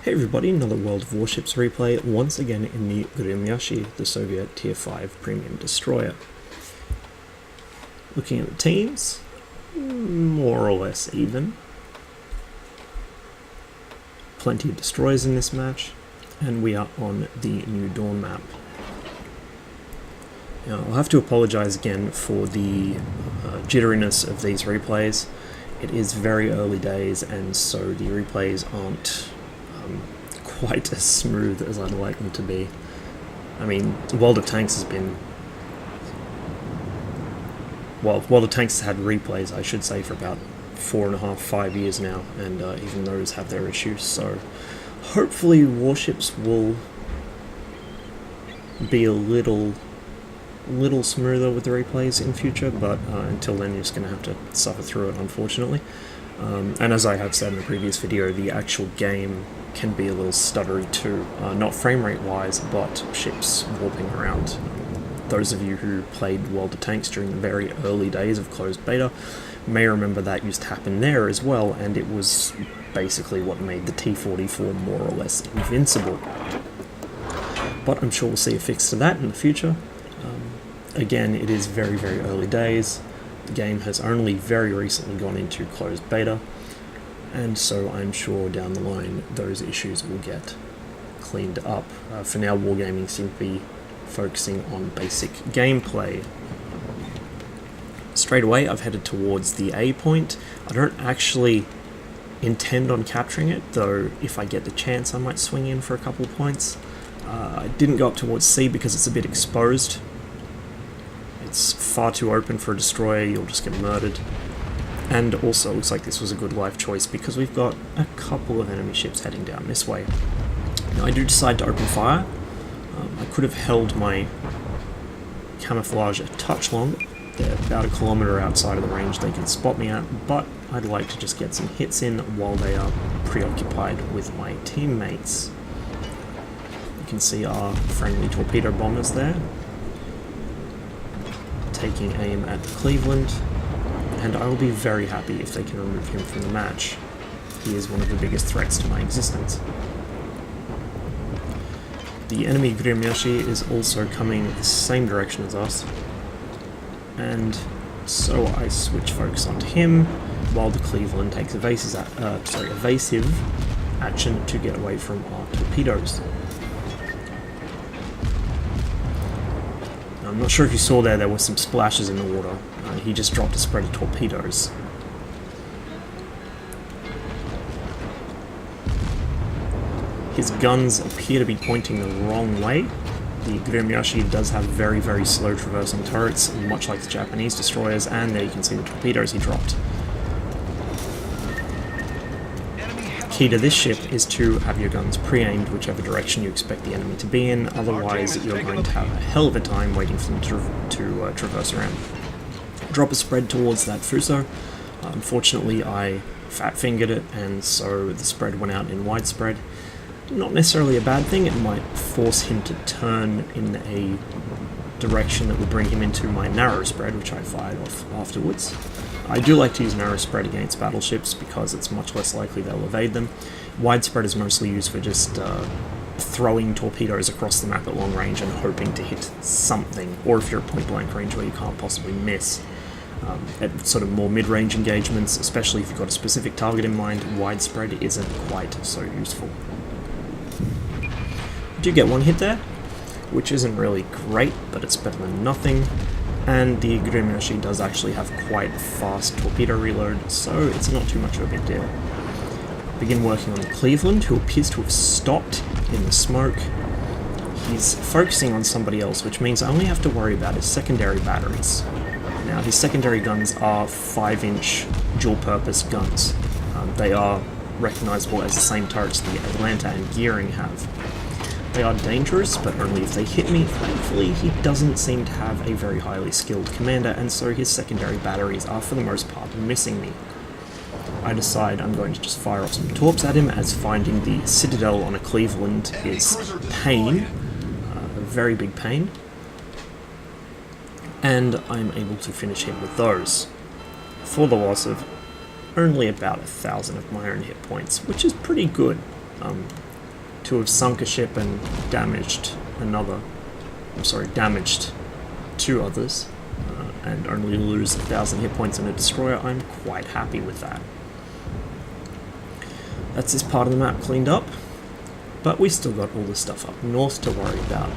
Hey everybody, another World of Warships replay, once again in the Gremyashi, the Soviet Tier 5 premium destroyer. Looking at the teams, more or less even. Plenty of destroyers in this match, and we are on the New Dawn map. Now, I'll have to apologise again for the jitteriness of these replays. It is very early days, and so the replays aren't quite as smooth as I'd like them to be. I mean, World of Tanks has been... well, World of Tanks has had replays, I should say, for about 4.5, 5 years now, and even those have their issues, so hopefully Warships will be a little smoother with the replays in future, but until then you're just going to have to suffer through it, unfortunately. And as I have said in the previous video, the actual game can be a little stuttery too, not frame rate wise, but ships warping around. Those of you who played World of Tanks during the very early days of closed beta may remember that used to happen there as well, and it was basically what made the T-44 more or less invincible. But I'm sure we'll see a fix to that in the future. Again, it is very, very early days. The game has only very recently gone into closed beta, and so I'm sure down the line those issues will get cleaned up. For now, Wargaming seem to be focusing on basic gameplay. Straight away, I've headed towards the A point. I don't actually intend on capturing it, though if I get the chance I might swing in for a couple of points. I didn't go up towards C because it's a bit exposed. It's far too open for a destroyer, you'll just get murdered. And also, it looks like this was a good life choice because we've got a couple of enemy ships heading down this way. Now, I do decide to open fire. I could have held my camouflage a touch longer. They're about 1 kilometer outside of the range they can spot me at, but I'd like to just get some hits in while they are preoccupied with my teammates. You can see our friendly torpedo bombers there, taking aim at Cleveland, and I will be very happy if they can remove him from the match. He is one of the biggest threats to my existence. The enemy Gremyashi is also coming the same direction as us, and so I switch focus onto him, while the Cleveland takes evasive action to get away from our torpedoes. I'm not sure if you saw there were some splashes in the water. He just dropped a spread of torpedoes. His guns appear to be pointing the wrong way. The Gremyashi does have very, very slow traversing turrets, much like the Japanese destroyers, and there you can see the torpedoes he dropped. Key to this ship is to have your guns pre-aimed whichever direction you expect the enemy to be in, otherwise you're going to have a hell of a time waiting for them to traverse around. Drop a spread towards that Fuso. Unfortunately, I fat-fingered it, and so the spread went out in widespread. Not necessarily a bad thing, it might force him to turn in a direction that would bring him into my narrow spread, which I fired off afterwards. I do like to use narrow spread against battleships because it's much less likely they'll evade them. Widespread is mostly used for just throwing torpedoes across the map at long range and hoping to hit something, or if you're at point blank range where you can't possibly miss. At sort of more mid-range engagements, especially if you've got a specific target in mind, widespread isn't quite so useful. I do get one hit there, which isn't really great, but it's better than nothing. And the Gremyashi does actually have quite fast torpedo reload, so it's not too much of a big deal. Begin working on the Cleveland, who appears to have stopped in the smoke. He's focusing on somebody else, which means I only have to worry about his secondary batteries. Now, his secondary guns are 5-inch dual-purpose guns. They are recognizable as the same turrets the Atlanta and Gearing have. They are dangerous, but only if they hit me. Thankfully, he doesn't seem to have a very highly skilled commander, and so his secondary batteries are for the most part missing me. I decide I'm going to just fire off some torps at him, as finding the Citadel on a Cleveland is pain, a very big pain, and I'm able to finish him with those, for the loss of only about 1,000 of my own hit points, which is pretty good. to have sunk a ship and damaged another. I'm sorry, damaged 2 others, and only lose 1,000 hit points on a destroyer, I'm quite happy with that. That's this part of the map cleaned up, but we still got all the stuff up north to worry about.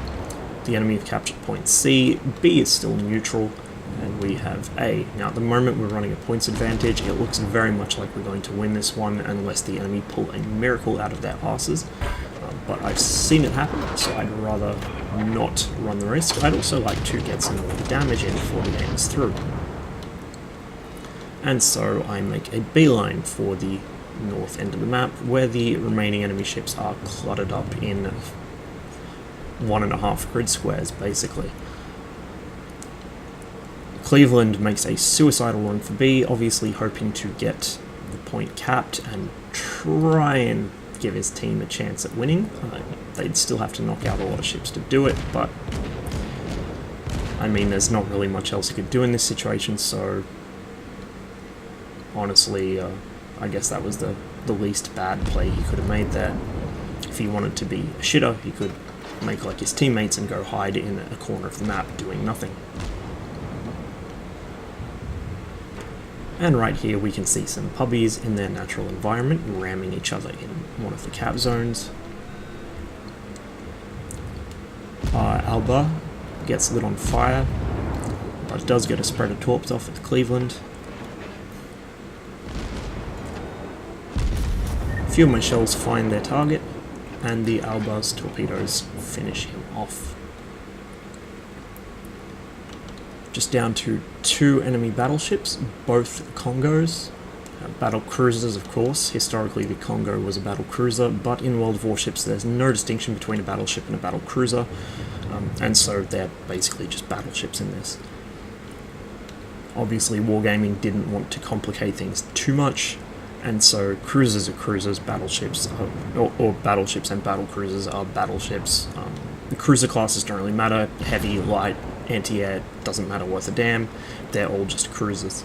The enemy have captured point C, B is still neutral, and we have A. Now at the moment we're running a points advantage. It looks very much like we're going to win this one unless the enemy pull a miracle out of their asses. But I've seen it happen, so I'd rather not run the risk. I'd also like to get some more damage in before the game is through. And so I make a beeline for the north end of the map, where the remaining enemy ships are cluttered up in 1.5 grid squares, basically. Cleveland makes a suicidal run for B, obviously hoping to get the point capped and try and give his team a chance at winning. They'd still have to knock out a lot of ships to do it, but I mean, there's not really much else he could do in this situation, so honestly, I guess that was the least bad play he could have made there. If he wanted to be a shitter, he could make like his teammates and go hide in a corner of the map doing nothing. And right here we can see some puppies in their natural environment ramming each other in one of the cap zones. Alba gets lit on fire, but does get a spread of torps off at Cleveland. A few of my shells find their target, and the Alba's torpedoes finish him off. Just down to 2 enemy battleships, both Congos. Battle cruisers, of course. Historically, the Congo was a battle cruiser, but in World of Warships, there's no distinction between a battleship and a battle cruiser, and so they're basically just battleships in this. Obviously, Wargaming didn't want to complicate things too much, and so cruisers are cruisers, battleships are, or battleships and battle cruisers are battleships. The cruiser classes don't really matter. Heavy, light, anti-air, doesn't matter worth a damn. They're all just cruisers.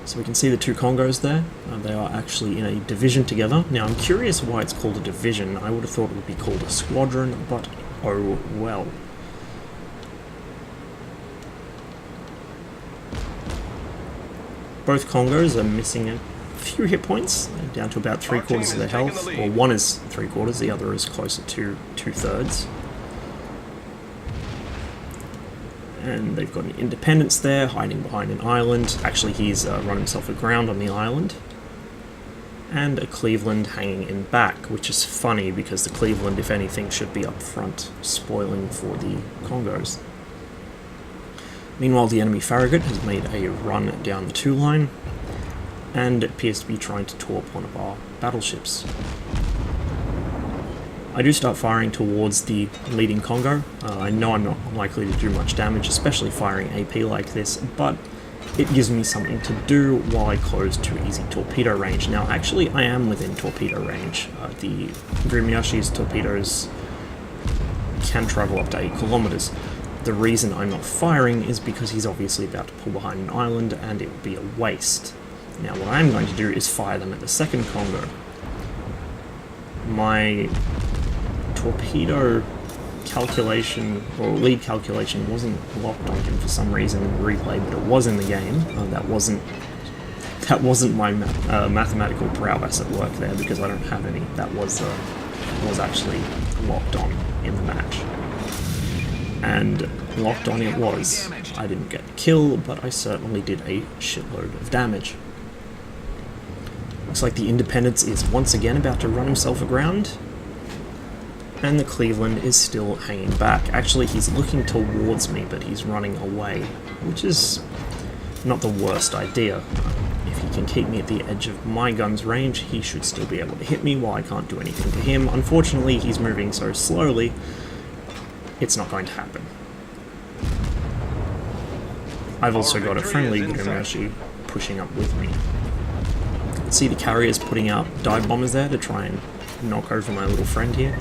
So we can see the 2 Congos there. They are actually in a division together. Now I'm curious why it's called a division. I would have thought it would be called a squadron, but oh well. Both Congos are missing a few hit points, down to about 3/4 of their health. Or one is 3/4, the other is closer to 2/3. And they've got an Independence there, hiding behind an island. Actually, he's run himself aground on the island. And a Cleveland hanging in back, which is funny because the Cleveland, if anything, should be up front, spoiling for the Congos. Meanwhile, the enemy Farragut has made a run down the 2 line, and appears to be trying to torp one of our battleships. I do start firing towards the leading Congo. I know I'm not likely to do much damage, especially firing AP like this, but it gives me something to do while I close to easy torpedo range. Now, actually, I am within torpedo range. The Grimyashi's torpedoes can travel up to 8 kilometers. The reason I'm not firing is because he's obviously about to pull behind an island, and it would be a waste. Now, what I'm going to do is fire them at the second Congo. My torpedo calculation, or lead calculation, wasn't locked on him for some reason in the replay, but it was in the game. That wasn't my mathematical prowess at work there, because I don't have any. That was actually locked on in the match. And locked on it was. I didn't get the kill, but I certainly did a shitload of damage. Looks like the Independence is once again about to run himself aground, and the Cleveland is still hanging back. Actually, he's looking towards me, but he's running away, which is not the worst idea. If he can keep me at the edge of my gun's range, he should still be able to hit me while I can't do anything to him. Unfortunately, he's moving so slowly, it's not going to happen. I've also got a friendly Grimyashi pushing up with me. See the carriers putting out dive bombers there to try and knock over my little friend here,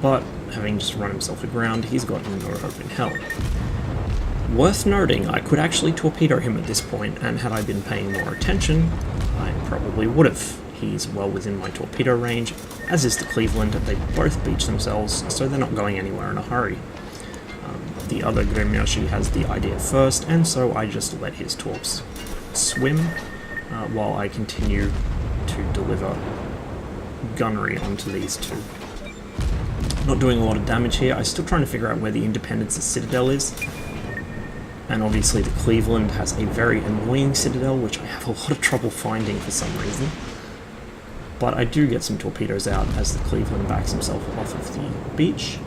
but having just run himself aground, he's got no hope in hell. Worth noting, I could actually torpedo him at this point, and had I been paying more attention, I probably would have. He's well within my torpedo range, as is the Cleveland. They both beach themselves, so they're not going anywhere in a hurry. The other Grimyoshi has the idea first, and so I just let his torps swim while I continue to deliver gunnery onto these two. Not doing a lot of damage here. I'm still trying to figure out where the Independence's citadel is. And obviously the Cleveland has a very annoying citadel, which I have a lot of trouble finding for some reason. But I do get some torpedoes out as the Cleveland backs himself off of the beach.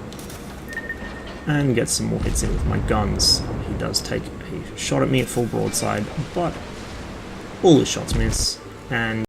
And gets some more hits in with my guns. He does take a shot at me at full broadside, but all his shots miss. And